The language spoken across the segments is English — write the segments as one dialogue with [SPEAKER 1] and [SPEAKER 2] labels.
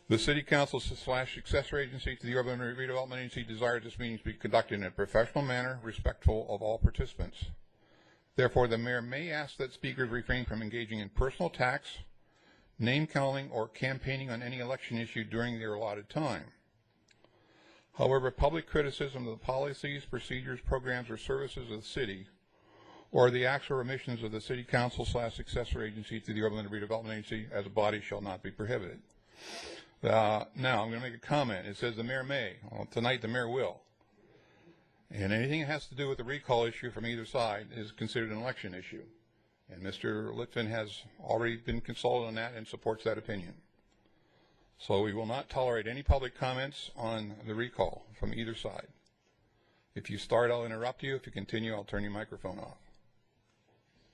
[SPEAKER 1] The City Council / successor agency to the Urban Redevelopment Agency desires this meeting to be conducted in a professional manner, respectful of all participants. Therefore, the mayor may ask that speakers refrain from engaging in personal attacks, name calling, or campaigning on any election issue during their allotted time. However, public criticism of the policies, procedures, programs, or services of the city, or the acts or omissions of the City Council / successor agency to the Urban Redevelopment Agency as a body shall not be prohibited. Now, I'm going to make a comment. It says the mayor may. Well, tonight the mayor will. And anything that has to do with the recall issue from either side is considered an election issue. And Mr. Litvin has already been consulted on that and supports that opinion. So we will not tolerate any public comments on the recall from either side. If you start, I'll interrupt you. If you continue, I'll turn your microphone off.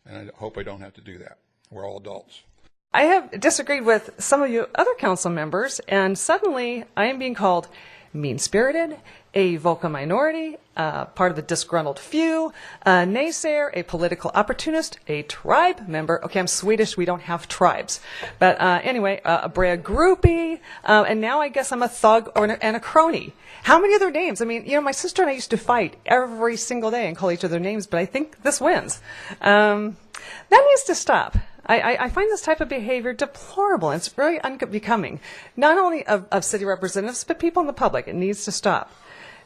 [SPEAKER 1] And I hope I don't have to do that. We're all adults.
[SPEAKER 2] I have disagreed with some of you other council members, and suddenly I am being called mean-spirited, a vocal minority, part of the disgruntled few, a naysayer, a political opportunist, a tribe member. Okay, I'm Swedish. We don't have tribes. But anyway, a brag groupie, and now I guess I'm a thug and a crony. How many other names? I mean, you know, my sister and I used to fight every single day and call each other names, but I think this wins. That needs to stop. I find this type of behavior deplorable, and it's very unbecoming, not only of city representatives, but people in the public. It needs to stop.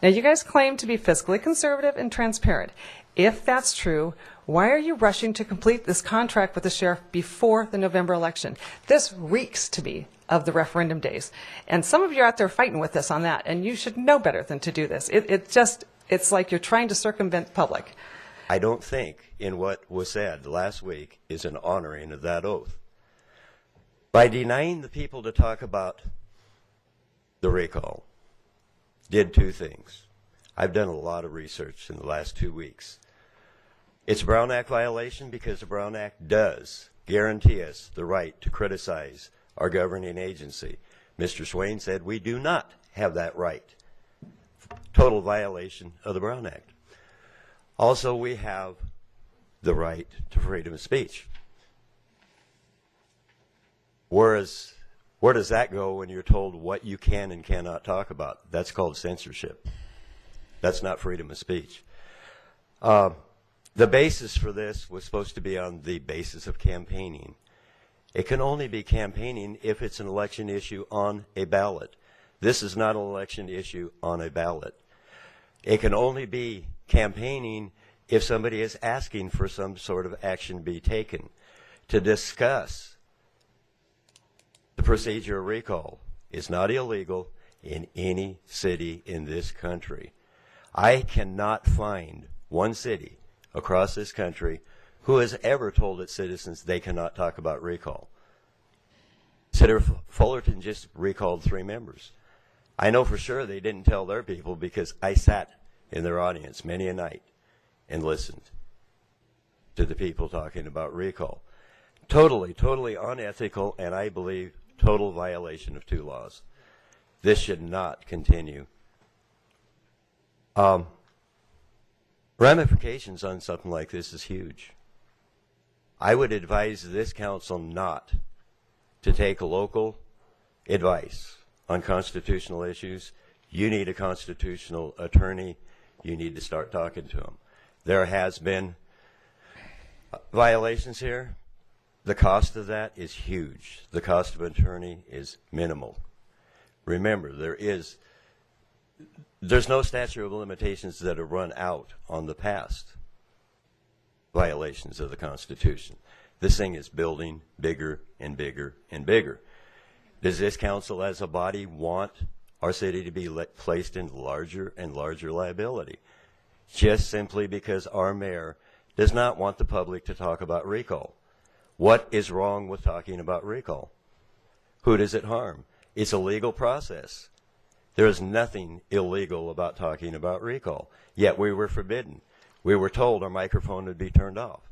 [SPEAKER 2] Now, you guys claim to be fiscally conservative and transparent. If that's true, why are you rushing to complete this contract with the sheriff before the November election? This reeks to me of the referendum days. And some of you are out there fighting with us on that, and you should know better than to do this. It's like you're trying to circumvent the public.
[SPEAKER 3] I don't think in what was said last week is an honoring of that oath. By denying the people to talk about the recall, did two things. I've done a lot of research in the last 2 weeks. It's a Brown Act violation because the Brown Act does guarantee us the right to criticize our governing agency. Mr. Schwing said we do not have that right. Total violation of the Brown Act. Also, we have the right to freedom of speech. Where does that go when you're told what you can and cannot talk about? That's called censorship. That's not freedom of speech. The basis for this was supposed to be on the basis of campaigning. It can only be campaigning if it's an election issue on a ballot. This is not an election issue on a ballot. It can only be campaigning if somebody is asking for some sort of action be taken. To discuss the procedure of recall is not illegal in any city in this country. I cannot find one city across this country who has ever told its citizens they cannot talk about recall. Senator Fullerton just recalled 3 members. I know for sure they didn't tell their people because I sat in their audience many a night and listened to the people talking about recall. Totally unethical, and I believe total violation of 2 laws. This should not continue. Ramifications on something like this is huge. I would advise this council not to take local advice on constitutional issues. You need a constitutional attorney. You need to start talking to him. There has been violations here. The cost of that is huge. The cost of an attorney is minimal. Remember, there's no statute of limitations that have run out on the past violations of the Constitution. This thing is building bigger and bigger and bigger. Does this council as a body want our city to be placed in larger and larger liability? Just simply because our mayor does not want the public to talk about recall. What is wrong with talking about recall? Who does it harm? It's a legal process. There is nothing illegal about talking about recall, yet we were forbidden. We were told our microphone would be turned off.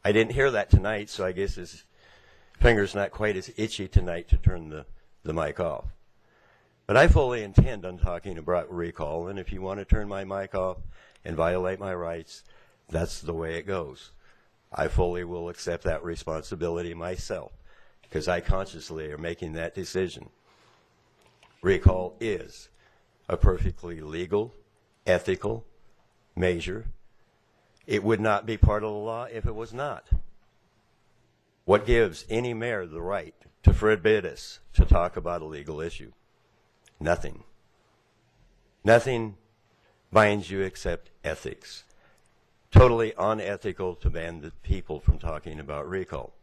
[SPEAKER 3] I didn't hear that tonight, so I guess his finger's not quite as itchy tonight to turn the mic off. But I fully intend on talking about recall, and if you want to turn my mic off and violate my rights, that's the way it goes. I fully will accept that responsibility myself, because I consciously am making that decision. recall is a perfectly legal, ethical measure. It would not be part of the law if it was not. What gives any mayor the right to forbid us to talk about a legal issue? Nothing. Nothing binds you except ethics. Totally unethical to ban the people from talking about recall.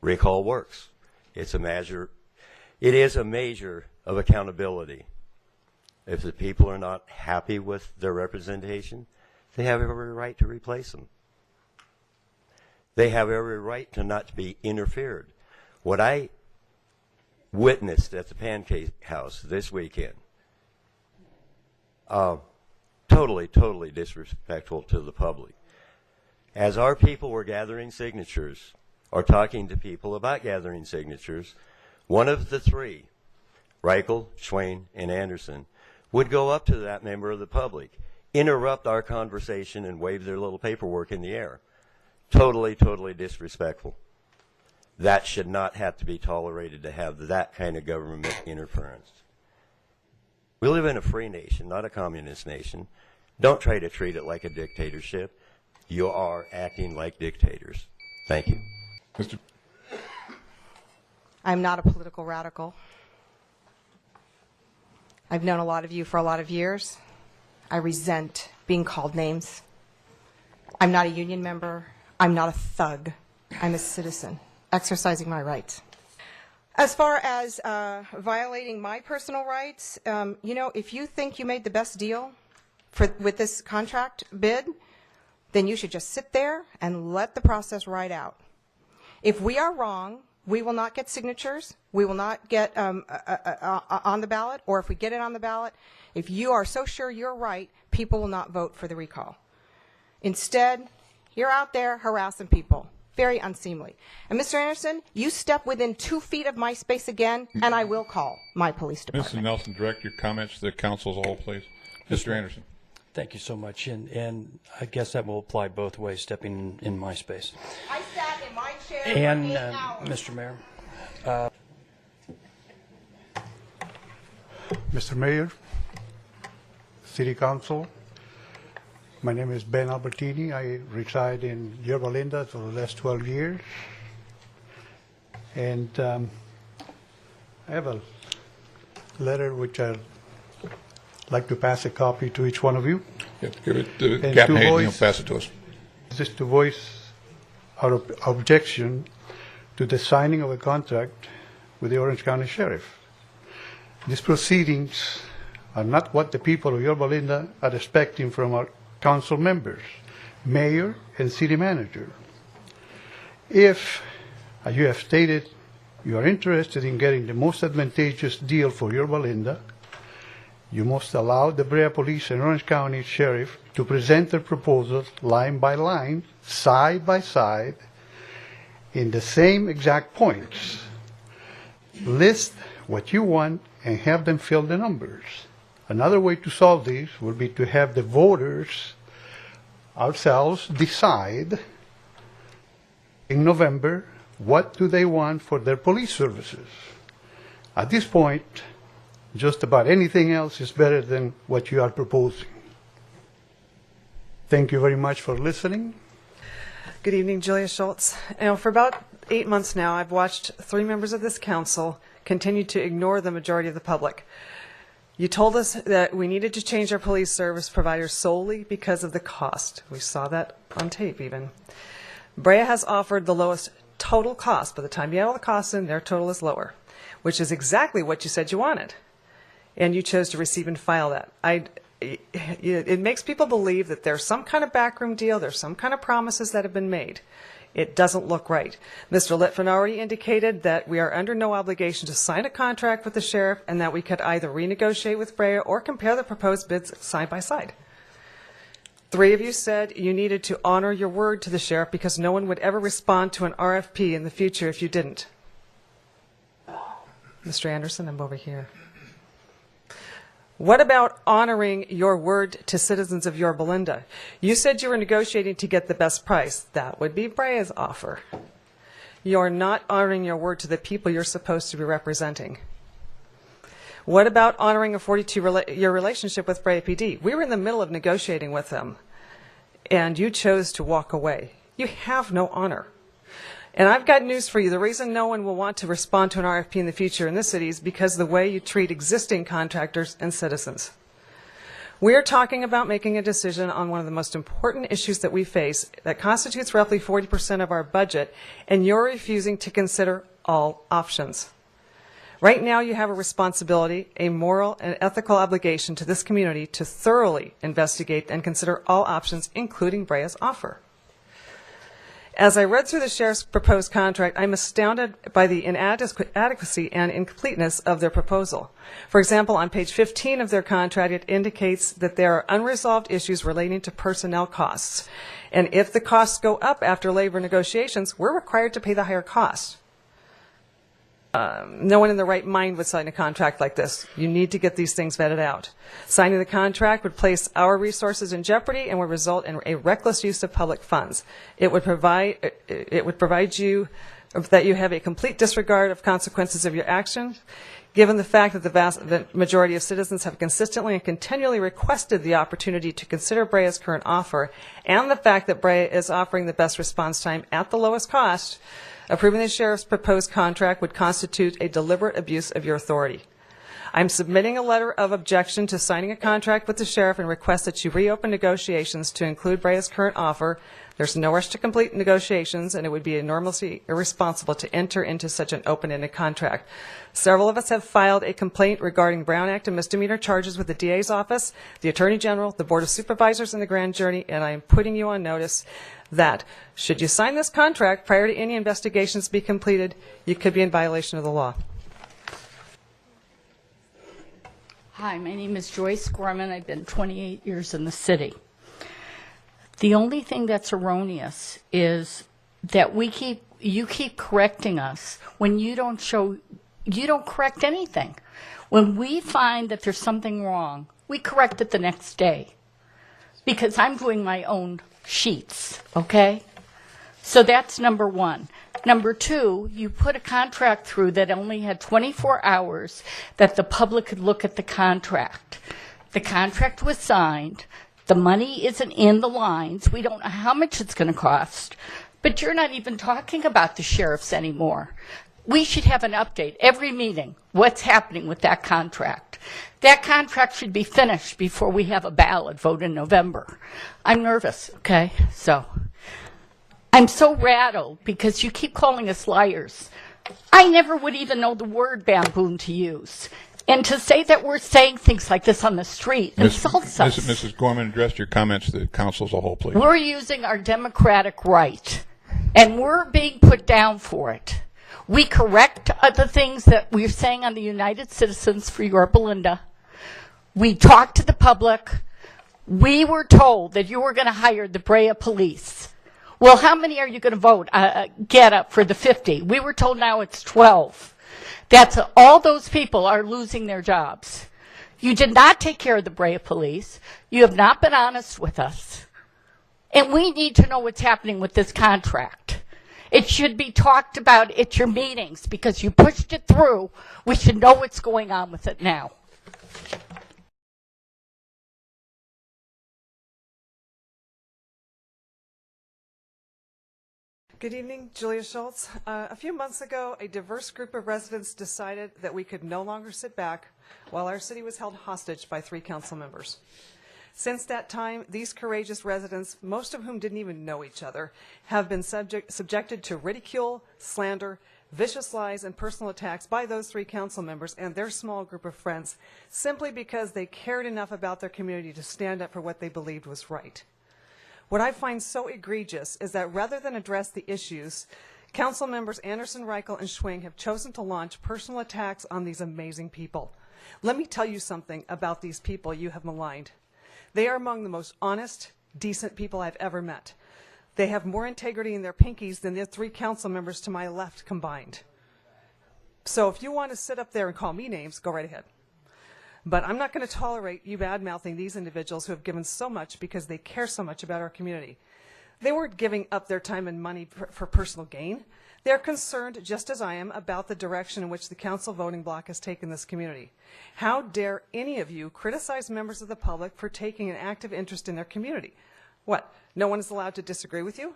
[SPEAKER 3] Recall works. It's a measure. It is a measure of accountability. If the people are not happy with their representation, they have every right to replace them. They have every right to not be interfered. What I witnessed at the Pancake House this weekend, totally disrespectful to the public. As our people were gathering signatures, or talking to people about gathering signatures, one of the three, Rikel, Schwing, and Anderson, would go up to that member of the public, interrupt our conversation, and wave their little paperwork in the air. Totally disrespectful. That should not have to be tolerated, to have that kind of government interference. We live in a free nation, not a communist nation. Don't try to treat it like a dictatorship. You are acting like dictators. Thank you.
[SPEAKER 1] Mr.
[SPEAKER 4] I'm not a political radical. I've known a lot of you for a lot of years. I resent being called names. I'm not a union member. I'm not a thug. I'm a citizen, exercising my rights. As far as violating my personal rights, you know, if you think you made the best deal with this contract bid, then you should just sit there and let the process ride out. If we are wrong, we will not get signatures. We will not get on the ballot, or if we get it on the ballot, if you are so sure you're right, people will not vote for the recall. Instead, you're out there harassing people. Very unseemly. And Mr. Anderson, you step within 2 feet of my space again, and I will call my police department.
[SPEAKER 1] Mrs. Nelson, direct your comments to the council as a whole, please. Mr. Anderson.
[SPEAKER 5] Thank you so much. And I guess that will apply both ways, stepping in my space.
[SPEAKER 4] I sat in my chair
[SPEAKER 5] And,
[SPEAKER 4] for 8 hours.
[SPEAKER 5] Mr. Mayor.
[SPEAKER 6] Mr. Mayor, City Council, my name is Ben Albertini. I reside in Yerba Linda for the last 12 years. And I have a letter which I'd like to pass a copy to each one of you.
[SPEAKER 1] Yeah, give it to
[SPEAKER 6] And
[SPEAKER 1] Captain
[SPEAKER 6] to
[SPEAKER 1] Hayes, and
[SPEAKER 6] voice-
[SPEAKER 1] he'll pass it to us.
[SPEAKER 6] This is to voice our objection to the signing of a contract with the Orange County Sheriff. These proceedings are not what the people of Yorba Linda are expecting from our council members, mayor, and city manager. If, as you have stated, you are interested in getting the most advantageous deal for Yorba Linda, you must allow the Brea Police and Orange County Sheriff to present their proposals line by line, side by side, in the same exact points. List what you want and have them fill the numbers. Another way to solve this would be to have the voters ourselves decide in November what do they want for their police services. At this point, just about anything else is better than what you are proposing. Thank you very much for listening.
[SPEAKER 2] Good evening, Julia Schultz. You know, for about 8 months now, I've watched 3 members of this council continue to ignore the majority of the public. You told us that we needed to change our police service providers solely because of the cost. We saw that on tape even. Brea has offered the lowest total cost. By the time you add all the costs in, their total is lower, which is exactly what you said you wanted. And you chose to receive and file that. It makes people believe that there's some kind of backroom deal, there's some kind of promises that have been made. It doesn't look right. Mr. Litfin already indicated that we are under no obligation to sign a contract with the sheriff and that we could either renegotiate with Brea or compare the proposed bids side by side. 3 of you said you needed to honor your word to the sheriff because no one would ever respond to an RFP in the future if you didn't. Mr. Anderson, I'm over here. What about honoring your word to citizens of Yorba Linda? You said you were negotiating to get the best price. That would be Brea's offer. You're not honoring your word to the people you're supposed to be representing. What about honoring a 42-year relationship with Brea PD? We were in the middle of negotiating with them, and you chose to walk away. You have no honor. And I've got news for you. The reason no one will want to respond to an RFP in the future in this city is because of the way you treat existing contractors and citizens. We are talking about making a decision on one of the most important issues that we face that constitutes roughly 40% of our budget, and you're refusing to consider all options. Right now, you have a responsibility, a moral and ethical obligation to this community to thoroughly investigate and consider all options, including Brea's offer. As I read through the sheriff's proposed contract, I'm astounded by the inadequacy and incompleteness of their proposal. For example, on page 15 of their contract, it indicates that there are unresolved issues relating to personnel costs. And if the costs go up after labor negotiations, we're required to pay the higher cost. No one in their right mind would sign a contract like this. You need to get these things vetted out. Signing the contract would place our resources in jeopardy and would result in a reckless use of public funds. It would provide you that you have a complete disregard of consequences of your actions, given the fact that the majority of citizens have consistently and continually requested the opportunity to consider Brea's current offer, and the fact that Brea is offering the best response time at the lowest cost. Approving the sheriff's proposed contract would constitute a deliberate abuse of your authority. I'm submitting a letter of objection to signing a contract with the sheriff and request that you reopen negotiations to include Brea's current offer. There's no rush to complete negotiations, and it would be enormously irresponsible to enter into such an open-ended contract. Several of us have filed a complaint regarding Brown Act and misdemeanor charges with the DA's office, the Attorney General, the Board of Supervisors, and the Grand Jury, and I am putting you on notice that should you sign this contract prior to any investigations be completed, you could be in violation of the law.
[SPEAKER 7] Hi, my name is Joyce Gorman. I've been 28 years in the city. The only thing that's erroneous is that you keep correcting us when you don't correct anything. When we find that there's something wrong, we correct it the next day. Because I'm doing my own sheets, okay? So that's number one. Number two, you put a contract through that only had 24 hours that the public could look at the contract. The contract was signed. The money isn't in the lines. We don't know how much it's going to cost. But you're not even talking about the sheriffs anymore. We should have an update every meeting. What's happening with that contract? That contract should be finished before we have a ballot vote in November. I'm nervous, okay? So I'm so rattled because you keep calling us liars. I never would even know the word baboon to use. And to say that we're saying things like this on the street insults us.
[SPEAKER 1] Mrs. Gorman, address your comments to the council as a whole, please.
[SPEAKER 7] We're using our democratic right, and we're being put down for it. We correct the things that we're saying on the United Citizens for Yorba Linda. We talk to the public. We were told that you were going to hire the Brea police. Well, how many are you going to vote? Get up for the 50. We were told now it's 12. That's all those people are losing their jobs. You did not take care of the Brea police. You have not been honest with us. And we need to know what's happening with this contract. It should be talked about at your meetings because you pushed it through. We should know what's going on with it now.
[SPEAKER 2] Good evening, Julia Schultz. A few months ago, a diverse group of residents decided that we could no longer sit back while our city was held hostage by 3 council members. Since that time, these courageous residents, most of whom didn't even know each other, have been subjected to ridicule, slander, vicious lies, and personal attacks by those 3 council members and their small group of friends, simply because they cared enough about their community to stand up for what they believed was right. What I find so egregious is that rather than address the issues, council members Anderson, Rikel, and Schwing have chosen to launch personal attacks on these amazing people. Let me tell you something about these people you have maligned. They are among the most honest, decent people I've ever met. They have more integrity in their pinkies than the 3 council members to my left combined. So if you want to sit up there and call me names, go right ahead. But I'm not going to tolerate you bad-mouthing these individuals who have given so much because they care so much about our community. They weren't giving up their time and money for personal gain. They're concerned, just as I am, about the direction in which the council voting bloc has taken this community. How dare any of you criticize members of the public for taking an active interest in their community? What, no one is allowed to disagree with you?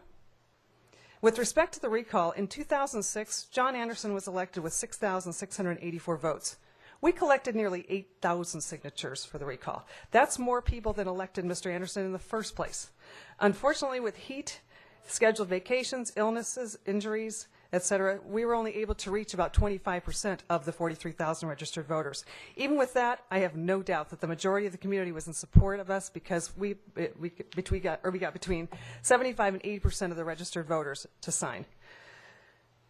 [SPEAKER 2] With respect to the recall, in 2006, John Anderson was elected with 6,684 votes. We collected nearly 8,000 signatures for the recall. That's more people than elected Mr. Anderson in the first place. Unfortunately, with heat, scheduled vacations, illnesses, injuries, etc., we were only able to reach about 25% of the 43,000 registered voters. Even with that, I have no doubt that the majority of the community was in support of us because we got between 75 and 80% of the registered voters to sign.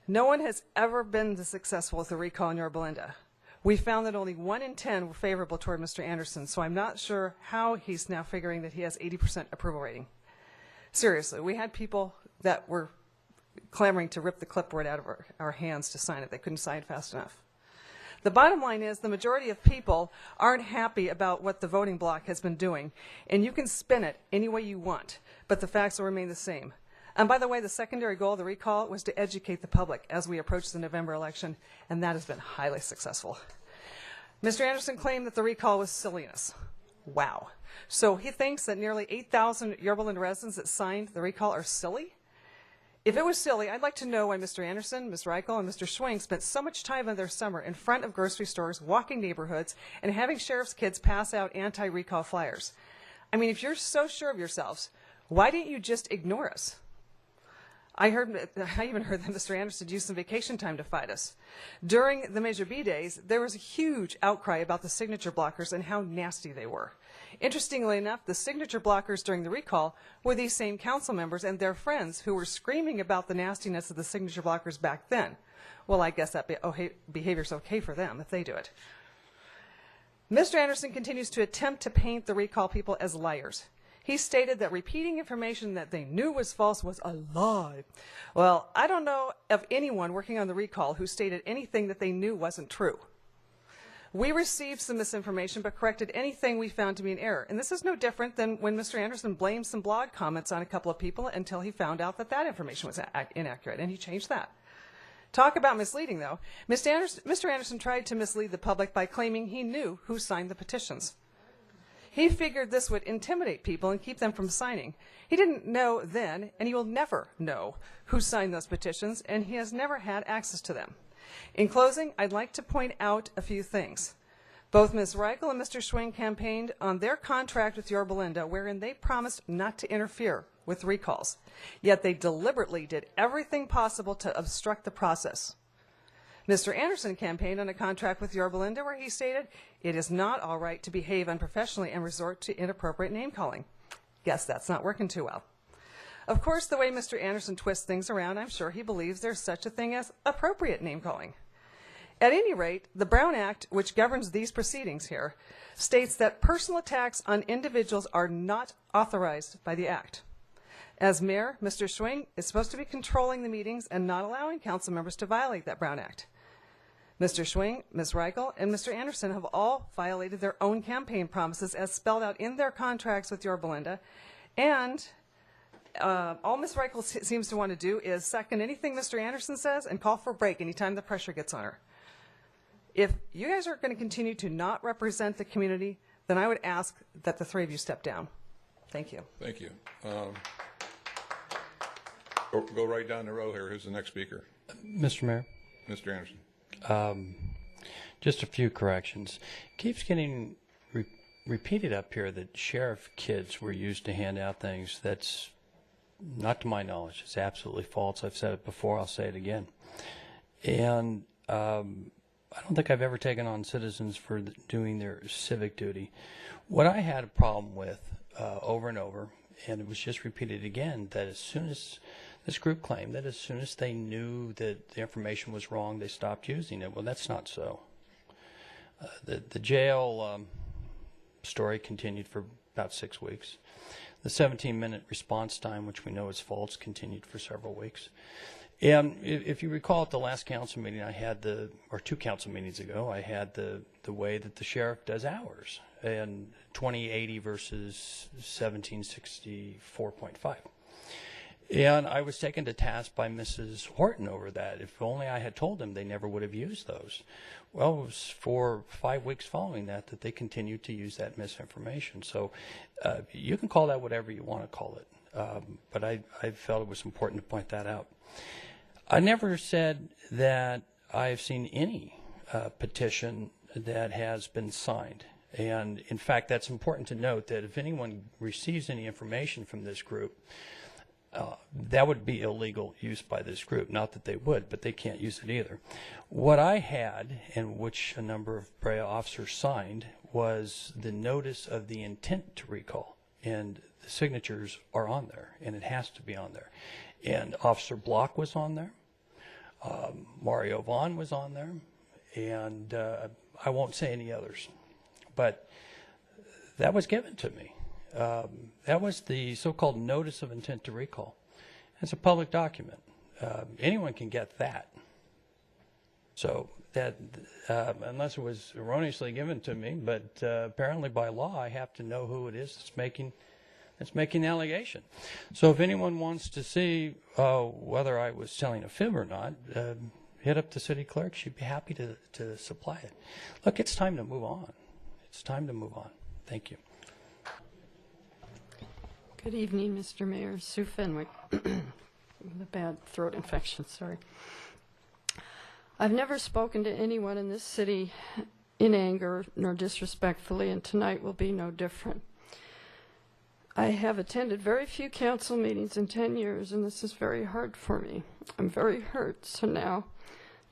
[SPEAKER 2] No one has ever been this successful with the recall in Yorba Linda. We found that only 1 in 10 were favorable toward Mr. Anderson, so I'm not sure how he's now figuring that he has 80% approval rating. Seriously, we had people that were clamoring to rip the clipboard out of our hands to sign it. They couldn't sign fast enough. The bottom line is the majority of people aren't happy about what the voting bloc has been doing, and you can spin it any way you want, but the facts will remain the same. And by the way, the secondary goal of the recall was to educate the public as we approach the November election, and that has been highly successful. Mr. Anderson claimed that the recall was silliness. Wow. So he thinks that nearly 8,000 Yorba Linda residents that signed the recall are silly? If it was silly, I'd like to know why Mr. Anderson, Ms. Rikel, and Mr. Schwing spent so much time in their summer in front of grocery stores, walking neighborhoods, and having sheriff's kids pass out anti-recall flyers. I mean, if you're so sure of yourselves, why didn't you just ignore us? I even heard that Mr. Anderson used some vacation time to fight us. During the Measure B days, there was a huge outcry about the signature blockers and how nasty they were. Interestingly enough, the signature blockers during the recall were these same council members and their friends who were screaming about the nastiness of the signature blockers back then. Well, I guess that behavior's okay for them if they do it. Mr. Anderson continues to attempt to paint the recall people as liars. He stated that repeating information that they knew was false was a lie. Well, I don't know of anyone working on the recall who stated anything that they knew wasn't true. We received some misinformation but corrected anything we found to be an error. And this is no different than when Mr. Anderson blamed some blog comments on a couple of people until he found out that that information was inaccurate, and he changed that. Talk about misleading, though. Mr. Anderson tried to mislead the public by claiming he knew who signed the petitions. He figured this would intimidate people and keep them from signing. He didn't know then, and he will never know who signed those petitions, and he has never had access to them. In closing, I'd like to point out a few things. Both Ms. Rikel and Mr. Schwing campaigned on their contract with Yorba Linda, wherein they promised not to interfere with recalls. Yet they deliberately did everything possible to obstruct the process. Mr. Anderson campaigned on a contract with Yorba Linda where he stated, "It is not all right to behave unprofessionally and resort to inappropriate name-calling." Guess that's not working too well. Of course, the way Mr. Anderson twists things around, I'm sure he believes there's such a thing as appropriate name-calling. At any rate, the Brown Act, which governs these proceedings here, states that personal attacks on individuals are not authorized by the Act. As mayor, Mr. Schwing is supposed to be controlling the meetings and not allowing council members to violate that Brown Act. Mr. Schwing, Ms. Rikel, and Mr. Anderson have all violated their own campaign promises as spelled out in their contracts with Yorba Linda, and all Ms. Rikel seems to want to do is second anything Mr. Anderson says and call for a break anytime the pressure gets on her. If you guys are going to continue to not represent the community, then I would ask that the three of you step down. Thank you.
[SPEAKER 1] Thank you. Go right down the row here. Who's the next speaker?
[SPEAKER 5] Mr. Mayor,
[SPEAKER 1] Mr. Anderson.
[SPEAKER 5] just a few corrections. Keeps getting repeated up here that sheriff kids were used to hand out things. That's not to my knowledge. It's absolutely false. I've said it before. I'll say it again. And I don't think I've ever taken on citizens for doing their civic duty. What I had a problem with over and over, and it was just repeated again, that as soon as this group claimed that as soon as they knew that the information was wrong, they stopped using it. Well, that's not so. The jail story continued for about 6 weeks. The 17-minute response time, which we know is false, continued for several weeks. And if you recall, at the last council meeting I had or 2 council meetings ago, I had the way that the sheriff does hours, and 2080 versus 1764.5. And I was taken to task by Mrs. Horton over that. If only I had told them, they never would have used those. Well, it was for 5 weeks following that they continued to use that misinformation. So you can call that whatever you want to call it. But I felt it was important to point that out. I never said that I've seen any petition that has been signed. And in fact, that's important to note that if anyone receives any information from this group, that would be illegal use by this group. Not that they would, but they can't use it either. What I had, and which a number of Brea officers signed, was the notice of the intent to recall. And the signatures are on there, and it has to be on there. And Officer Block was on there. Mario Vaughn was on there. And I won't say any others. But that was given to me. That was the so-called notice of intent to recall. It's a public document. Anyone can get that. So that, unless it was erroneously given to me, but apparently by law I have to know who it is that's making the allegation. So if anyone wants to see whether I was telling a fib or not, hit up the city clerk. She'd be happy to supply it. Look, it's time to move on. It's time to move on. Thank you.
[SPEAKER 8] Good evening, Mr. Mayor. Sue Fenwick with a bad throat infection, sorry. I've never spoken to anyone in this city in anger nor disrespectfully, and tonight will be no different. I have attended very few council meetings in 10 years, and this is very hard for me. I'm very hurt, so now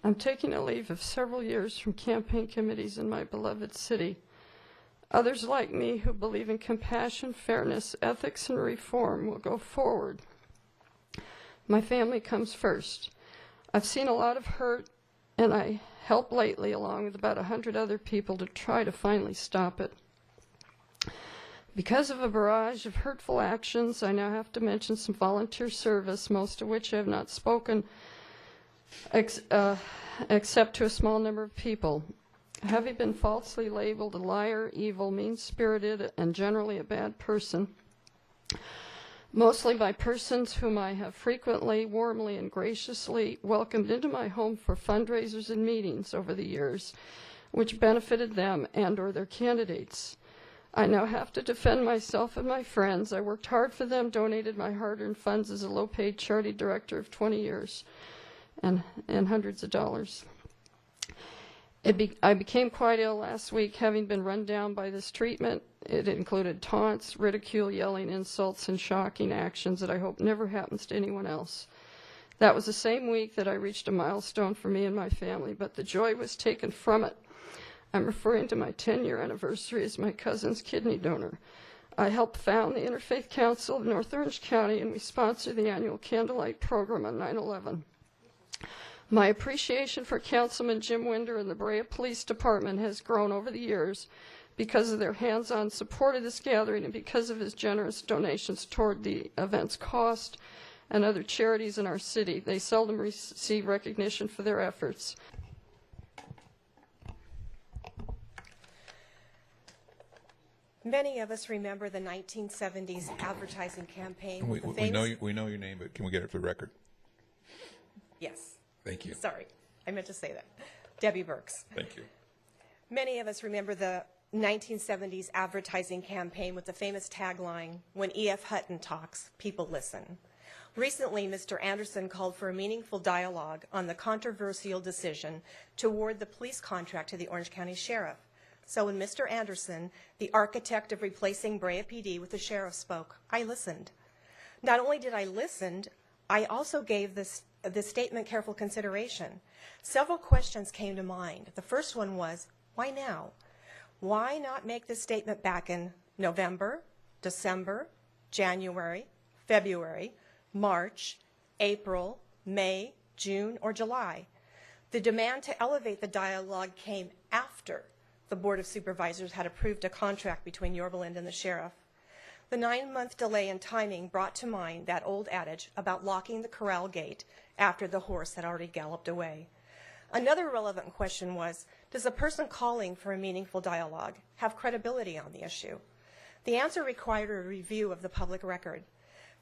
[SPEAKER 8] I'm taking a leave of several years from campaign committees in my beloved city. Others like me who believe in compassion, fairness, ethics, and reform will go forward. My family comes first. I've seen a lot of hurt, and I helped lately along with about 100 other people to try to finally stop it. Because of a barrage of hurtful actions, I now have to mention some volunteer service, most of which I have not spoken except to a small number of people. Having been falsely labeled a liar, evil, mean-spirited, and generally a bad person, mostly by persons whom I have frequently, warmly, and graciously welcomed into my home for fundraisers and meetings over the years, which benefited them and or their candidates. I now have to defend myself and my friends. I worked hard for them, donated my hard-earned funds as a low-paid charity director of 20 years, and hundreds of dollars. I became quite ill last week, having been run down by this treatment. It included taunts, ridicule, yelling, insults, and shocking actions that I hope never happens to anyone else. That was the same week that I reached a milestone for me and my family, but the joy was taken from it. I'm referring to my 10-year anniversary as my cousin's kidney donor. I helped found the Interfaith Council of North Orange County, and we sponsor the annual Candlelight program on 9/11. My appreciation for Councilman Jim Winder and the Brea Police Department has grown over the years because of their hands-on support of this gathering and because of his generous donations toward the event's cost and other charities in our city. They seldom receive recognition for their efforts.
[SPEAKER 4] Many of us remember the 1970s advertising campaign.
[SPEAKER 1] We know your name, but can we get it for the record?
[SPEAKER 4] Yes.
[SPEAKER 1] Thank you.
[SPEAKER 4] Sorry, I meant to say that. Debbie Burks.
[SPEAKER 1] Thank you.
[SPEAKER 4] Many of us remember the 1970s advertising campaign with the famous tagline, "When E.F. Hutton talks, people listen." Recently, Mr. Anderson called for a meaningful dialogue on the controversial decision to award the police contract to the Orange County Sheriff. So when Mr. Anderson, the architect of replacing Brea PD with the sheriff, spoke, I listened. Not only did I listen, I also gave this statement careful consideration. Several questions came to mind. The first one was, why now? Why not make this statement back in November, December, January, February, March, April, May, June, or July? The demand to elevate the dialogue came after the Board of Supervisors had approved a contract between Yorba Linda and the sheriff. The 9-month delay in timing brought to mind that old adage about locking the corral gate after the horse had already galloped away. Another relevant question was, does the person calling for a meaningful dialogue have credibility on the issue? The answer required a review of the public record.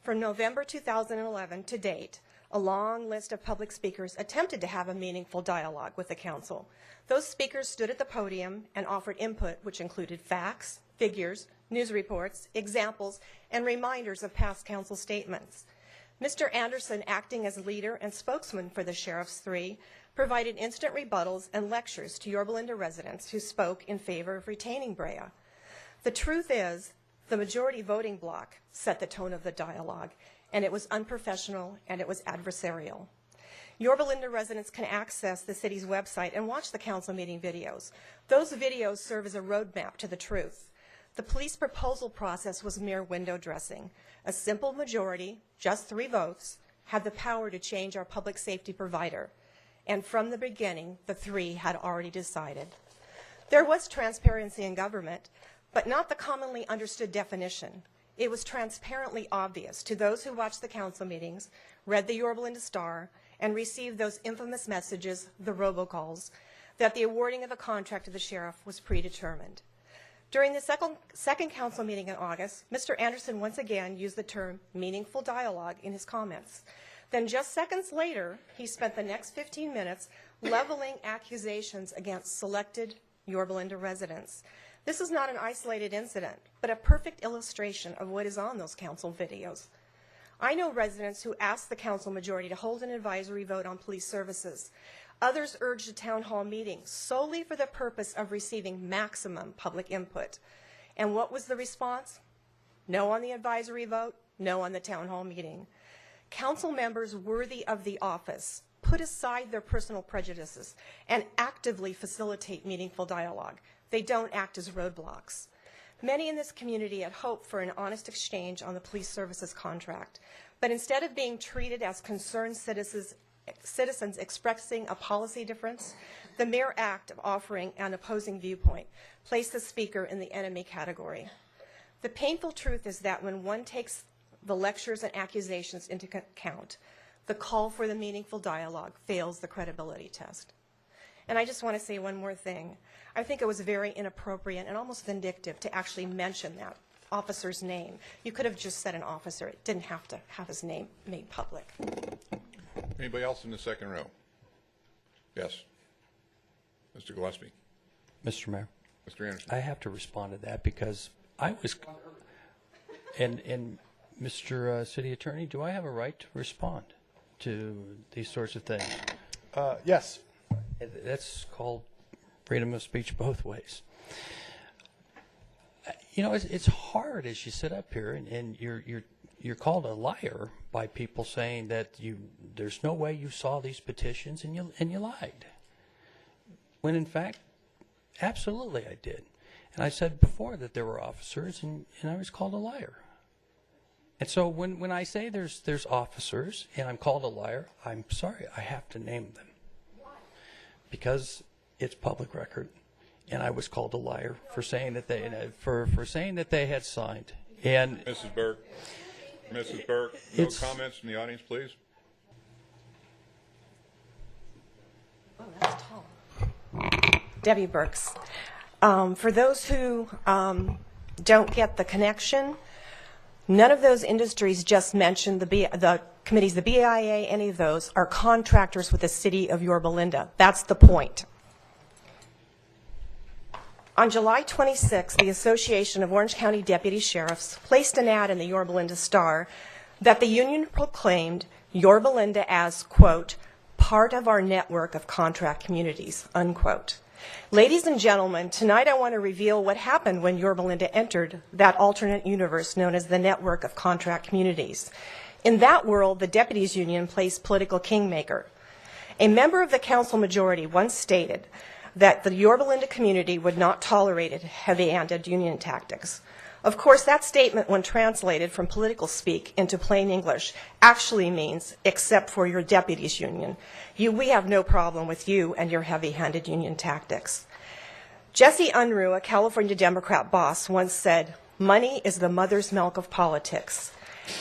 [SPEAKER 4] From November 2011 to date, a long list of public speakers attempted to have a meaningful dialogue with the council. Those speakers stood at the podium and offered input which included facts, figures, news reports, examples, and reminders of past council statements. Mr. Anderson, acting as leader and spokesman for the Sheriff's Three, provided instant rebuttals and lectures to Yorba Linda residents who spoke in favor of retaining Brea. The truth is, the majority voting bloc set the tone of the dialogue, and it was unprofessional and it was adversarial. Yorba Linda residents can access the city's website and watch the council meeting videos. Those videos serve as a roadmap to the truth. The police proposal process was mere window dressing. A simple majority, just 3 votes, had the power to change our public safety provider. And from the beginning, the 3 had already decided. There was transparency in government, but not the commonly understood definition. It was transparently obvious to those who watched the council meetings, read the Yorba Linda Star, and received those infamous messages, the robocalls, that the awarding of a contract to the sheriff was predetermined. During the second council meeting in August, Mr. Anderson once again used the term meaningful dialogue in his comments. Then just seconds later, he spent the next 15 minutes leveling accusations against selected Yorba Linda residents. This is not an isolated incident, but a perfect illustration of what is on those council videos. I know residents who asked the council majority to hold an advisory vote on police services. Others urged a town hall meeting solely for the purpose of receiving maximum public input. And what was the response? No on the advisory vote, no on the town hall meeting. Council members worthy of the office put aside their personal prejudices and actively facilitate meaningful dialogue. They don't act as roadblocks. Many in this community had hoped for an honest exchange on the police services contract, but instead of being treated as concerned citizens expressing a policy difference, the mere act of offering an opposing viewpoint placed the speaker in the enemy category. The painful truth is that when one takes the lectures and accusations into account, the call for the meaningful dialogue fails the credibility test. And I just want to say one more thing. I think it was very inappropriate and almost vindictive to actually mention that officer's name. You could have just said an officer. It didn't have to have his name made public.
[SPEAKER 1] Anybody else in the second row? Yes. Mr. Gillespie.
[SPEAKER 5] Mr. Mayor,
[SPEAKER 1] Mr. Anderson.
[SPEAKER 5] I have to respond to that because I was, and Mr. City Attorney, do I have a right to respond to these sorts of things?
[SPEAKER 9] Yes.
[SPEAKER 5] That's called freedom of speech both ways. You know, it's hard as you sit up here and you're called a liar by people saying that there's no way you saw these petitions and you lied. When in fact, absolutely I did. And I said before that there were officers and I was called a liar. And so when I say there's officers and I'm called a liar, I'm sorry, I have to name them. Because it's public record, and I was called a liar for saying that they for saying that they had signed. And
[SPEAKER 1] Mrs. Burke, no comments from the audience, please.
[SPEAKER 4] Oh, that's tall. Debbie Burks. For those who don't get the connection, none of those industries just mentioned, the committees, the BIA, any of those, are contractors with the city of Yorba Linda. That's the point. On July 26, the Association of Orange County Deputy Sheriffs placed an ad in the Yorba Linda Star that the union proclaimed Yorba Linda as, quote, part of our network of contract communities, unquote. Ladies and gentlemen, tonight I want to reveal what happened when Yorba Linda entered that alternate universe known as the network of contract communities. In that world, the deputies union plays political kingmaker. A member of the council majority once stated that the Yorba Linda community would not tolerate heavy-handed union tactics. Of course, that statement, when translated from political speak into plain English, actually means, except for your deputies union, we have no problem with you and your heavy-handed union tactics. Jesse Unruh, a California Democrat boss, once said, money is the mother's milk of politics.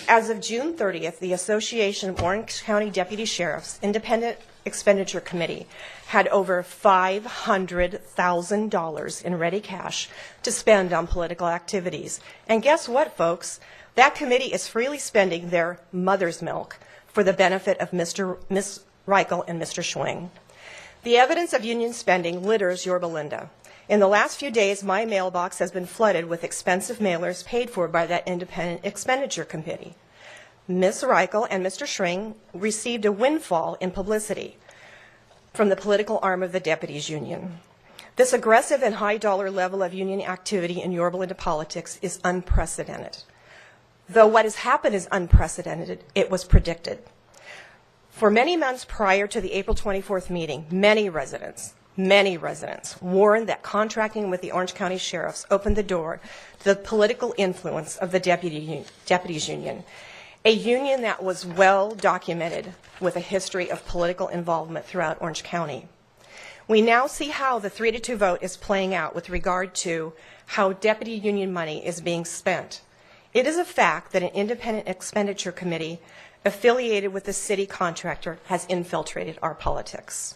[SPEAKER 4] As of June 30th, the Association of Orange County Deputy Sheriffs Independent Expenditure Committee had over $500,000 in ready cash to spend on political activities. And guess what, folks? That committee is freely spending their mother's milk for the benefit of Ms. Rikel and Mr. Schwing. The evidence of union spending litters Yorba Linda. In the last few days, my mailbox has been flooded with expensive mailers paid for by that independent expenditure committee. Ms. Rikel and Mr. Schwing received a windfall in publicity from the political arm of the deputies union. This aggressive and high-dollar level of union activity in Yorba Linda politics is unprecedented. Though what has happened is unprecedented, it was predicted. For many months prior to the April 24th meeting, many residents warned that contracting with the Orange County Sheriffs opened the door to the political influence of the deputies union, a union that was well documented with a history of political involvement throughout Orange County. We now see how the 3-2 vote is playing out with regard to how deputy union money is being spent. It is a fact that an independent expenditure committee affiliated with the city contractor has infiltrated our politics.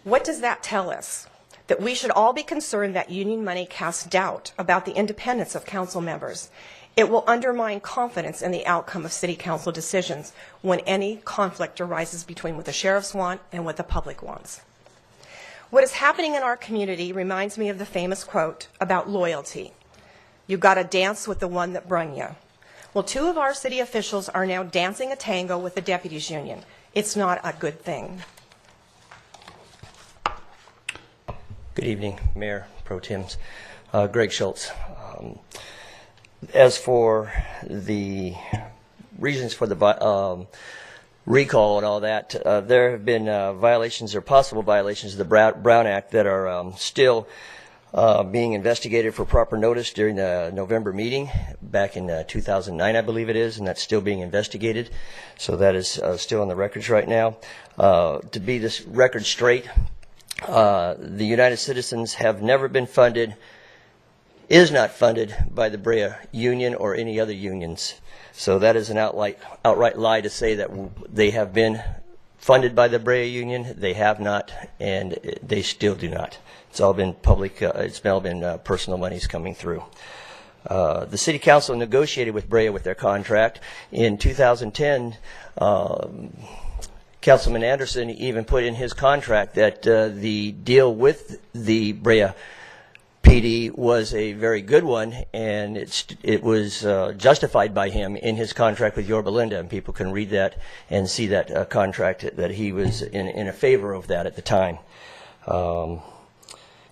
[SPEAKER 4] What does that tell us? That we should all be concerned that union money casts doubt about the independence of council members. It will undermine confidence in the outcome of city council decisions when any conflict arises between what the sheriffs want and what the public wants. What is happening in our community reminds me of the famous quote about loyalty. You gotta dance with the one that brung you. Well, 2 of our city officials are now dancing a tango with the deputies union. It's not a good thing.
[SPEAKER 9] Good evening, Mayor Pro Tems. Greg Schultz. As for the reasons for the recall and all that, there have been violations or possible violations of the Brown Act that are still being investigated for proper notice during the November meeting back in 2009, I believe it is, and that's still being investigated. So that is still on the records right now. To be this record straight, the United Citizens have never been funded, is not funded by the Brea Union or any other unions. So that is an outright lie to say that they have been funded by the Brea Union. They have not, and they still do not. It's all been public, it's all been personal monies coming through. The City Council negotiated with Brea with their contract. In 2010, Councilman Anderson even put in his contract that the deal with the Brea PD was a very good one, and it was justified by him in his contract with Yorba Linda, and people can read that and see that contract that he was in a favor of that at the time.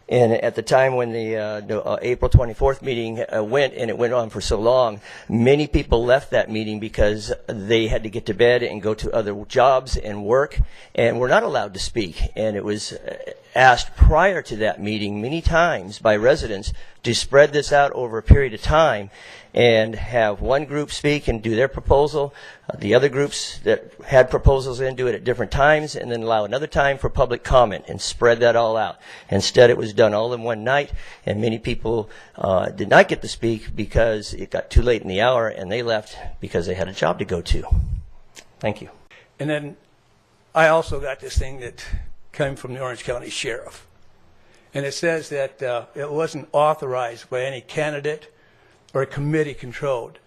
[SPEAKER 9] And at the time when the April 24th meeting went, and it went on for so long, many people left that meeting because they had to get to bed and go to other jobs and work, and were not allowed to speak. And it was asked prior to that meeting many times by residents to spread this out over a period of time and have one group speak and do their proposal, the other groups that had proposals in do it at different times, and then allow another time for public comment and spread that all out. Instead, it was done all in one night, and many people did not get to speak because it got too late in the hour, and they left because they had a job to go to. Thank you.
[SPEAKER 10] And then I also got this thing that came from the Orange County Sheriff. And it says that it wasn't authorized by any candidate or committee controlled.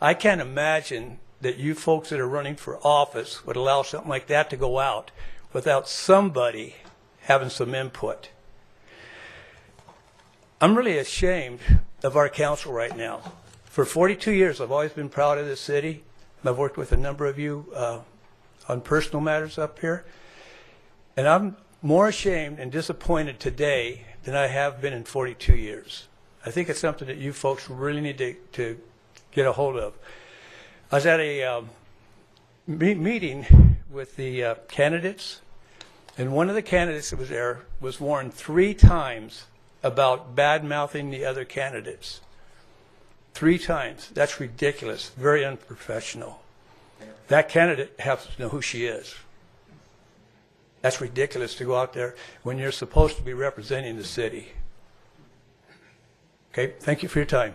[SPEAKER 10] I can't imagine that you folks that are running for office would allow something like that to go out without somebody having some input. I'm really ashamed of our council right now. For 42 years, I've always been proud of this city. I've worked with a number of you on personal matters up here. And I'm more ashamed and disappointed today than I have been in 42 years. I think it's something that you folks really need to get a hold of. I was at a meeting with the candidates, and one of the candidates that was there was warned 3 times about bad-mouthing the other candidates. 3 times. That's ridiculous. Very unprofessional. That candidate has to know who she is. That's ridiculous to go out there when you're supposed to be representing the city. Okay, thank you for your time.